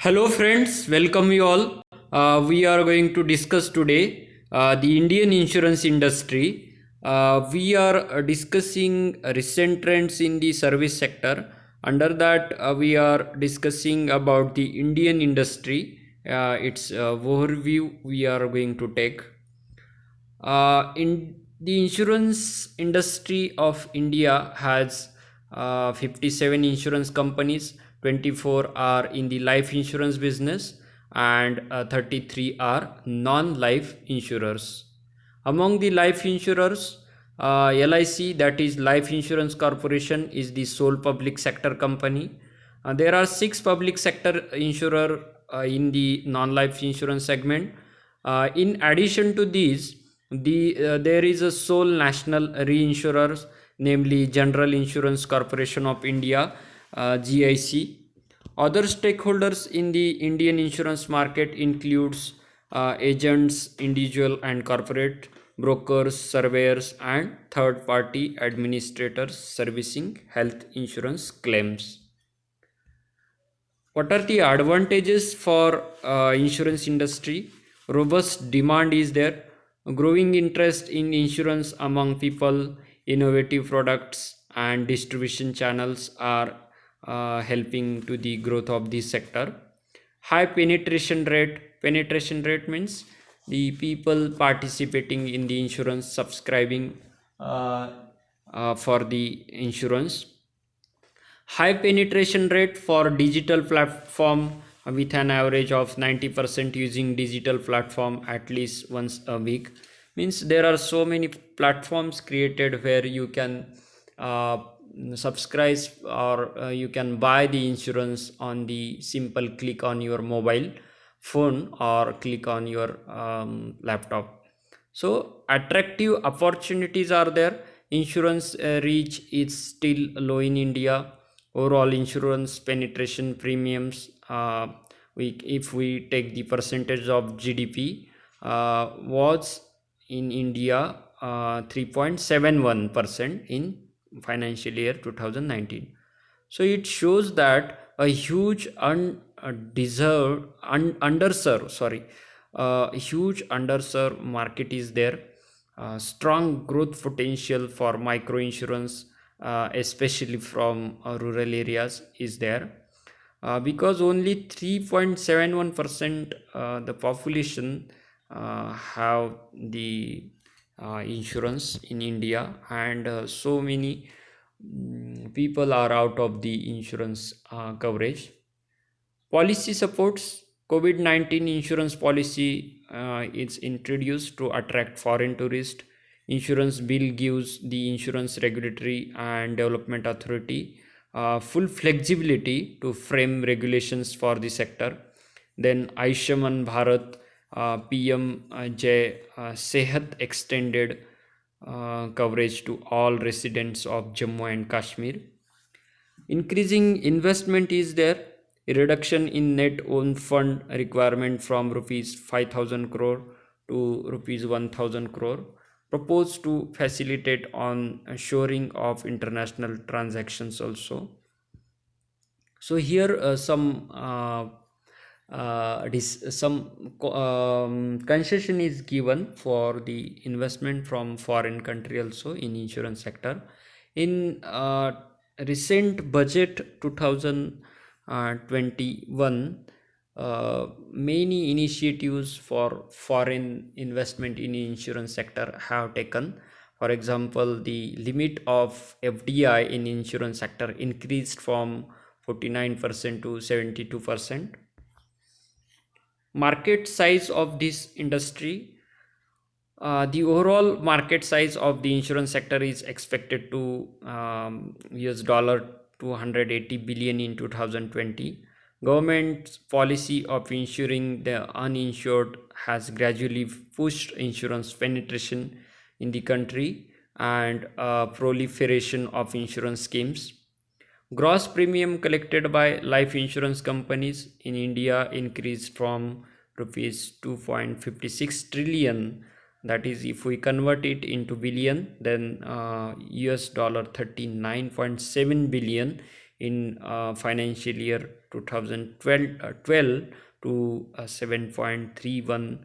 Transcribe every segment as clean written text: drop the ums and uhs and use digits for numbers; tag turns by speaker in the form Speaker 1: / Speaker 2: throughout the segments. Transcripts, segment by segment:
Speaker 1: Hello, friends. Welcome you all. We are going to discuss today the Indian insurance industry. We are discussing recent trends in the service sector. Under that, we are discussing about the Indian industry. Its overview we are going to take. In the insurance industry of India has 57 insurance companies, 24 are in the life insurance business, and 33 are non-life insurers. Among the life insurers, LIC, that is Life Insurance Corporation, is the sole public sector company. There are six public sector insurer in the non-life insurance segment. In addition to these, there is a sole national reinsurers, namely General Insurance Corporation of India, GIC. Other stakeholders in the Indian insurance market includes agents, individual and corporate, brokers, surveyors, and third-party administrators servicing health insurance claims. What are the advantages for insurance industry? Robust demand is there, growing interest in insurance among people, innovative products and distribution channels are helping to the growth of this sector. High penetration rate means the people participating in the insurance, subscribing for the insurance. High penetration rate for digital platform with an average of 90% using digital platform at least once a week, means there are so many platforms created where you can uh, subscribe or you can buy the insurance on the simple click on your mobile phone or click on your laptop. So attractive opportunities are there. Insurance reach is still low in India. Overall insurance penetration premiums, if we take the percentage of GDP, was in India 3.71% in financial year 2019. So it shows that a huge huge underserved market is there. Strong growth potential for micro insurance, especially from rural areas, is there. Because only 3.71% the population have the insurance in India, and so many people are out of the insurance coverage. Policy supports. COVID-19 insurance policy is introduced to attract foreign tourists. Insurance bill gives the insurance regulatory and development authority full flexibility to frame regulations for the sector. Then Aishaman Bharat, PM Jay Sehat extended coverage to all residents of Jammu and Kashmir. Increasing investment is there. A reduction in net own fund requirement from rupees 5,000 crore to rupees 1,000 crore proposed to facilitate on shoring of international transactions also. So here some concession is given for the investment from foreign country also in insurance sector. In recent budget 2021, many initiatives for foreign investment in insurance sector have taken. For example, the limit of FDI in insurance sector increased from 49% to 72%. Market size of this industry, the overall market size of the insurance sector is expected to US dollar 280 billion in 2020. Government's policy of insuring the uninsured has gradually pushed insurance penetration in the country and proliferation of insurance schemes. Gross premium collected by life insurance companies in India increased from rupees 2.56 trillion, that is if we convert it into billion, then US dollar 39.7 billion in financial year 2012 to 7.31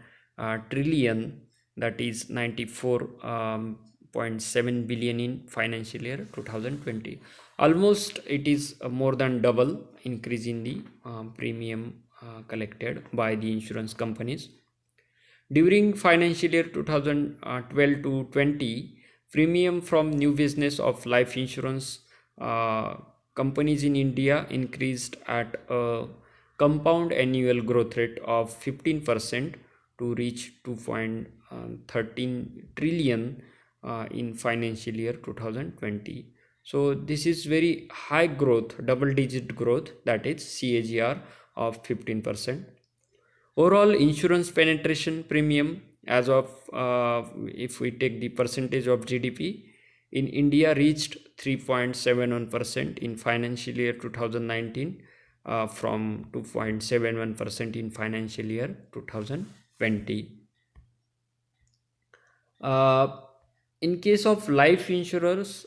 Speaker 1: trillion, that is 94.7 billion in financial year 2020. Almost it is more than double increase in the premium collected by the insurance companies. During financial year 2012 to 20, premium from new business of life insurance companies in India increased at a compound annual growth rate of 15% to reach 2.13 trillion in financial year 2020. So this is very high growth, double digit growth, that is CAGR of 15%. Overall insurance penetration premium as of if we take the percentage of GDP in India reached 3.71% in financial year 2019 from 2.71% in financial year 2020. Uh, in case of life insurers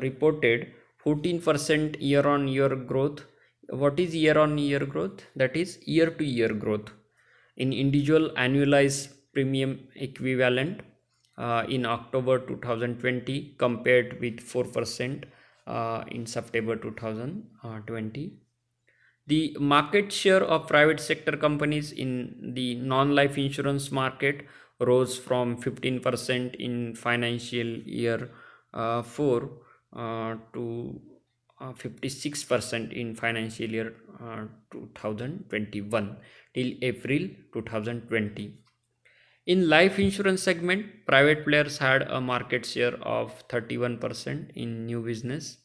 Speaker 1: reported 14% year on year growth. What is year on year growth? That is year to year growth in individual annualized premium equivalent in October 2020 compared with 4% in September 2020. The market share of private sector companies in the non-life insurance market rose from 15% in financial year 4 to 56% in financial year 2021 till April 2020. In life insurance segment, private players had a market share of 31% in new business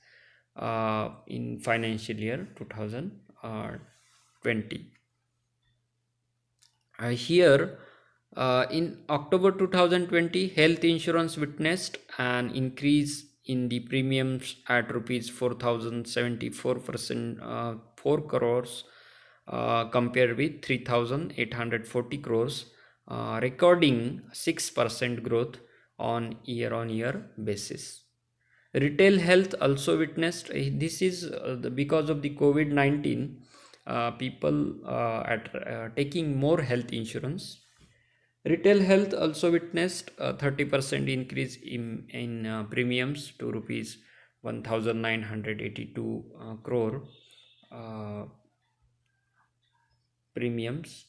Speaker 1: in financial year 2020. Here in October 2020, health insurance witnessed an increase in the premiums at rupees 4,074%, 4 crores compared with 3,840 crores, recording 6% growth on year basis. Retail health also witnessed this is because of the COVID-19, people are taking more health insurance. Retail health also witnessed a 30% increase in premiums to rupees 1982 crore premiums.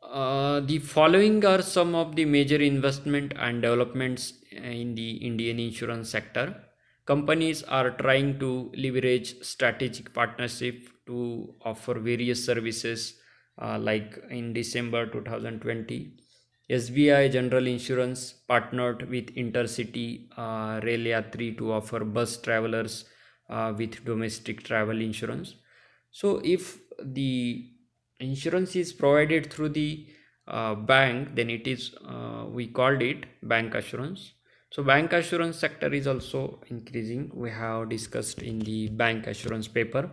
Speaker 1: The following are some of the major investment and developments in the Indian insurance sector. Companies are trying to leverage strategic partnership to offer various services like in December 2020. SBI General Insurance partnered with Intercity Rail Yatri to offer bus travelers with domestic travel insurance. So if the insurance is provided through the bank, then it is we called it bank assurance. So bank assurance sector is also increasing. We have discussed in the bank assurance paper.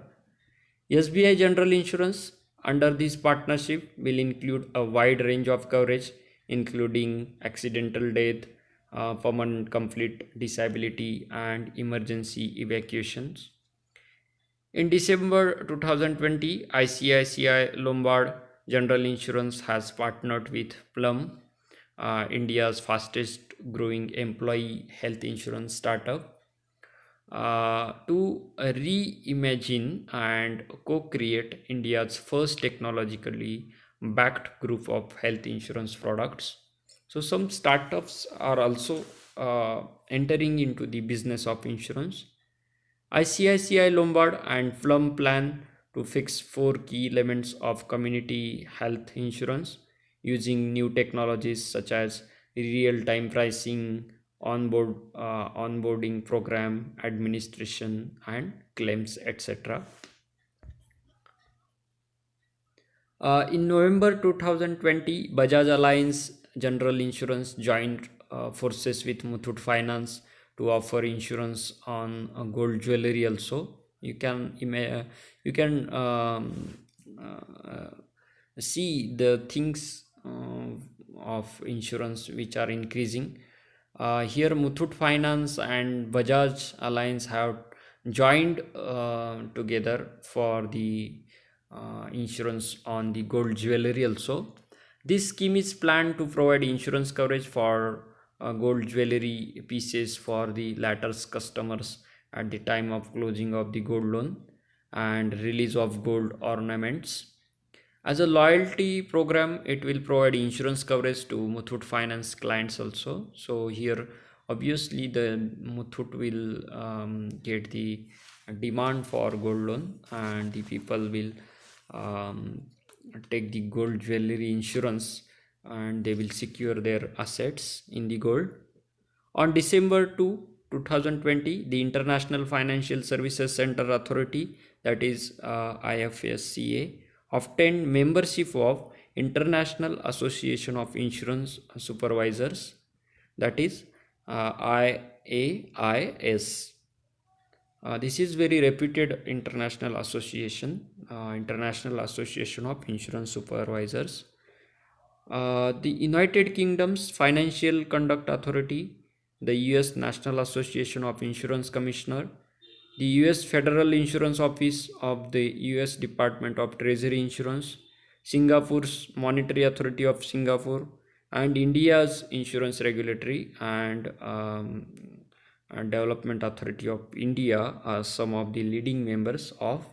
Speaker 1: SBI General Insurance under this partnership will include a wide range of coverage including accidental death, permanent complete disability and emergency evacuations. In December 2020, ICICI Lombard General Insurance has partnered with Plum, India's fastest growing employee health insurance startup, to reimagine and co-create India's first technologically backed group of health insurance products. So some startups are also entering into the business of insurance. ICICI Lombard and Plum plan to fix 4 key elements of community health insurance using new technologies such as real-time pricing, onboarding program, administration and claims, etc. In November 2020, Bajaj Alliance General Insurance joined forces with Muthoot Finance to offer insurance on gold jewelry also. You can see the things of insurance which are increasing. Here, Muthoot Finance and Bajaj Alliance have joined together for the insurance on the gold jewelry also. This scheme is planned to provide insurance coverage for gold jewelry pieces for the latter's customers at the time of closing of the gold loan and release of gold ornaments. As a loyalty program, it will provide insurance coverage to Muthoot Finance clients also. So here, obviously, the Muthoot will get the demand for gold loan, and the people will um, take the gold jewelry insurance, and they will secure their assets in the gold. On December 2, 2020, the International Financial Services Center Authority, that is IFSCA, obtained membership of International Association of Insurance Supervisors, that is IAIS. This is very reputed International Association of Insurance Supervisors. The United Kingdom's Financial Conduct Authority, the US National Association of Insurance Commissioner, the US Federal Insurance Office of the US Department of Treasury Insurance, Singapore's Monetary Authority of Singapore, and India's Insurance Regulatory and Development Authority of India are some of the leading members of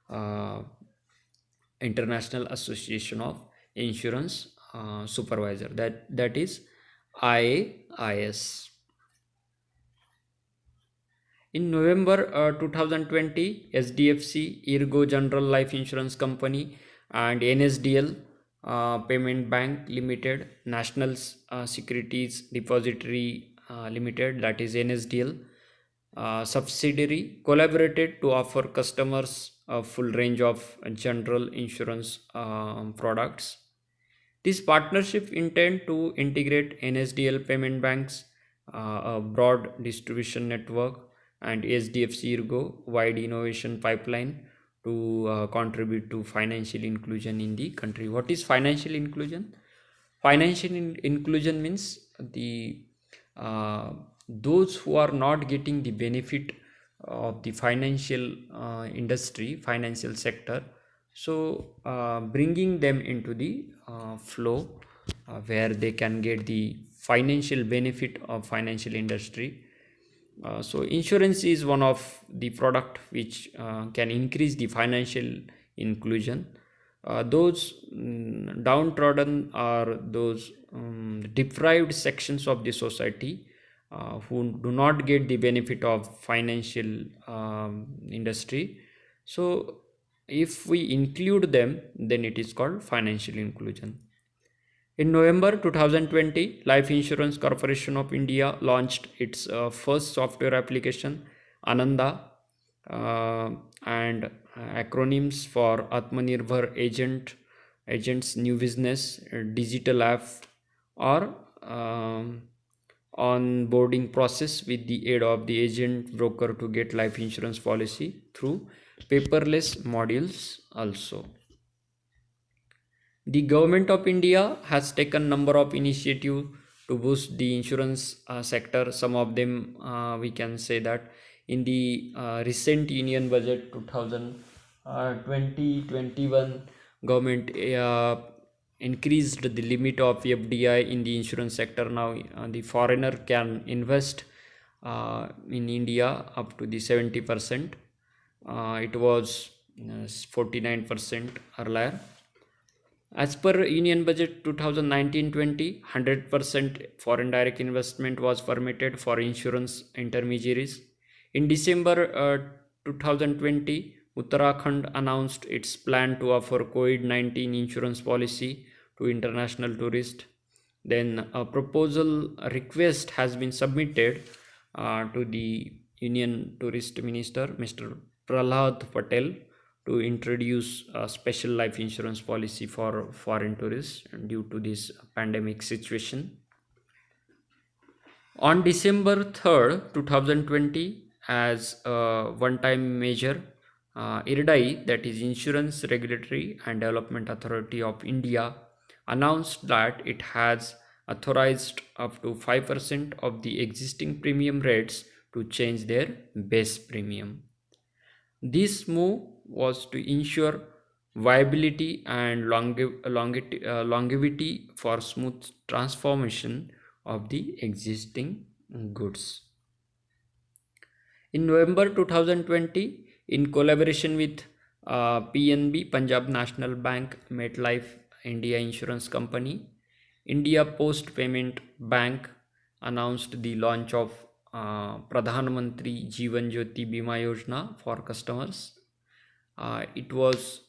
Speaker 1: uh, International Association of Insurance Supervisor, that is IAIS. In November 2020, SDFC, Ergo General Life Insurance Company, and NSDL Payment Bank Limited, National Securities Depository Limited, that is NSDL, subsidiary, collaborated to offer customers a full range of general insurance products. This partnership intend to integrate NSDL payment banks, a broad distribution network, and SDFC Ergo wide innovation pipeline to contribute to financial inclusion in the country. What is financial inclusion? Financial inclusion means the uh, those who are not getting the benefit of the financial industry, financial sector, so bringing them into the flow where they can get the financial benefit of financial industry. So insurance is one of the product which can increase the financial inclusion. Those downtrodden or those deprived sections of the society who do not get the benefit of financial industry. So if we include them, then it is called financial inclusion. In November 2020, Life Insurance Corporation of India launched its first software application, Ananda, and acronyms for Atmanirbhar Agent's New Business, Digital App, or onboarding process with the aid of the agent broker to get life insurance policy through paperless modules also. The government of India has taken number of initiatives to boost the insurance sector. Some of them we can say that in the recent Union Budget 2020-21, government increased the limit of FDI in the insurance sector. Now the foreigner can invest in India up to the 70%. It was 49% earlier. As per Union Budget 2019-20, 100% foreign direct investment was permitted for insurance intermediaries. In December 2020, Uttarakhand announced its plan to offer COVID-19 insurance policy to international tourists. Then a proposal request has been submitted to the Union Tourist Minister, Mr. Prahlad Patel, to introduce a special life insurance policy for foreign tourists due to this pandemic situation. On December 3rd, 2020, as a one-time measure, IRDAI, that is Insurance Regulatory and Development Authority of India, announced that it has authorized up to 5% of the existing premium rates to change their base premium. This move was to ensure viability and longevity for smooth transformation of the existing goods. In November 2020, in collaboration with PNB, Punjab National Bank, MetLife India Insurance Company, India Post Payment Bank announced the launch of Pradhan Mantri Jeevan Jyoti Bima Yojana for customers. It was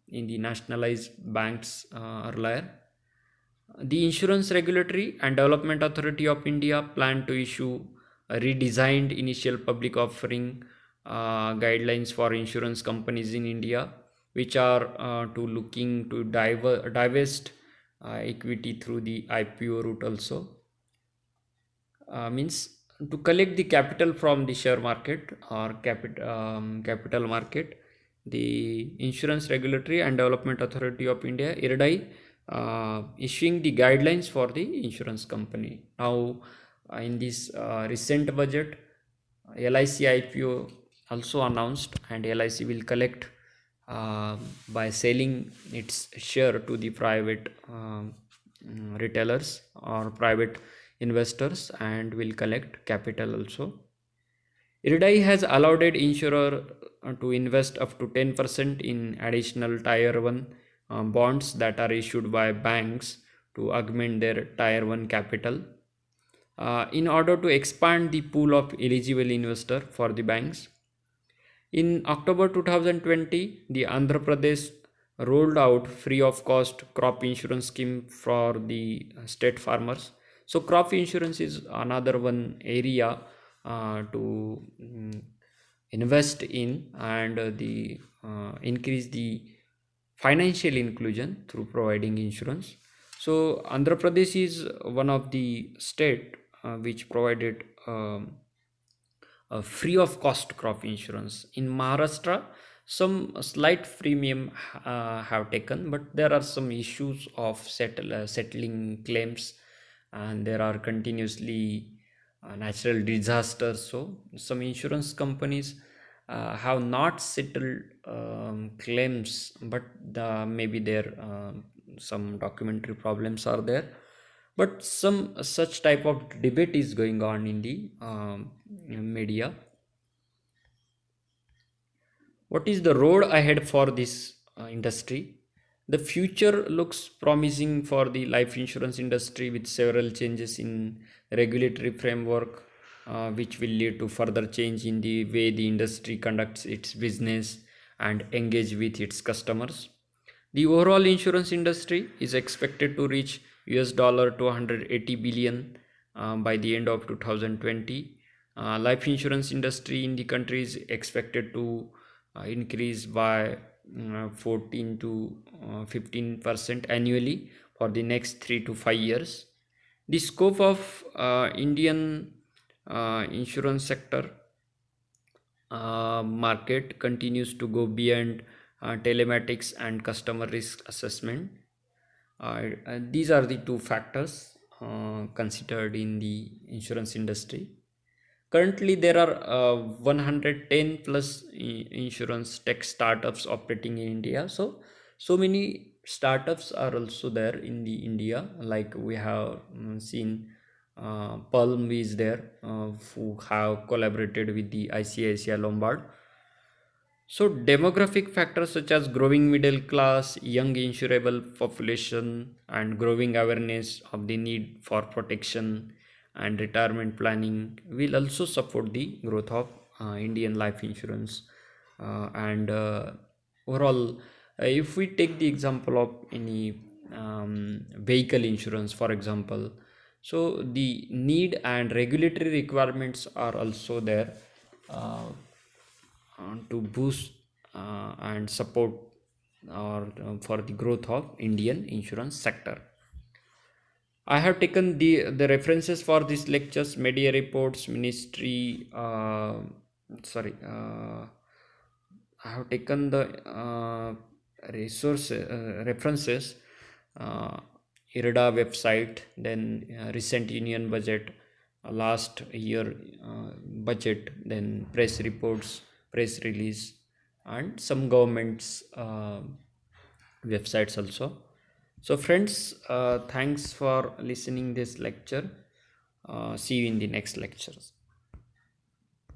Speaker 1: in the nationalized banks earlier. The Insurance Regulatory and Development Authority of India planned to issue a redesigned initial public offering guidelines for insurance companies in India, which are to looking to divest equity through the IPO route also. Means to collect the capital from the share market or capital market. The Insurance Regulatory and Development Authority of India, IRDAI, issuing the guidelines for the insurance company. Now, in this recent budget, LIC IPO also announced, and LIC will collect by selling its share to the private retailers or private investors, and will collect capital also. IRDAI has allowed insurer to invest up to 10% in additional Tier 1 bonds that are issued by banks to augment their Tier 1 capital in order to expand the pool of eligible investor for the banks. In October 2020, the Andhra Pradesh rolled out free of cost crop insurance scheme for the state farmers. So crop insurance is another one area to invest in, and the increase the financial inclusion through providing insurance. So Andhra Pradesh is one of the state which provided free of cost crop insurance. In Maharashtra, some slight premium have taken, but there are some issues of settling claims, and there are continuously natural disasters. So some insurance companies have not settled claims, but maybe there some documentary problems are there. But some such type of debate is going on in the media. What is the road ahead for this industry? The future looks promising for the life insurance industry, with several changes in regulatory framework, which will lead to further change in the way the industry conducts its business and engage with its customers. The overall insurance industry is expected to reach $280 billion by the end of 2020. Life insurance industry in the country is expected to increase by 14 to 15% annually for the next 3 to 5 years. The scope of Indian insurance sector market continues to go beyond telematics and customer risk assessment. These are the two factors considered in the insurance industry. Currently, there are 110 plus insurance tech startups operating in India. So many startups are also there in the India. Like we have seen, Palm is there, who have collaborated with the ICICI Lombard. So demographic factors such as growing middle class, young insurable population, and growing awareness of the need for protection and retirement planning will also support the growth of Indian life insurance. And overall, if we take the example of any vehicle insurance, for example, so the need and regulatory requirements are also there. To boost and support or for the growth of Indian insurance sector. I have taken the references for these lectures, media reports, ministry. Sorry, I have taken the references IRDA website, then recent union budget, last year budget, then press reports, press release, and some governments websites also. So friends, thanks for listening this lecture. See you in the next lectures.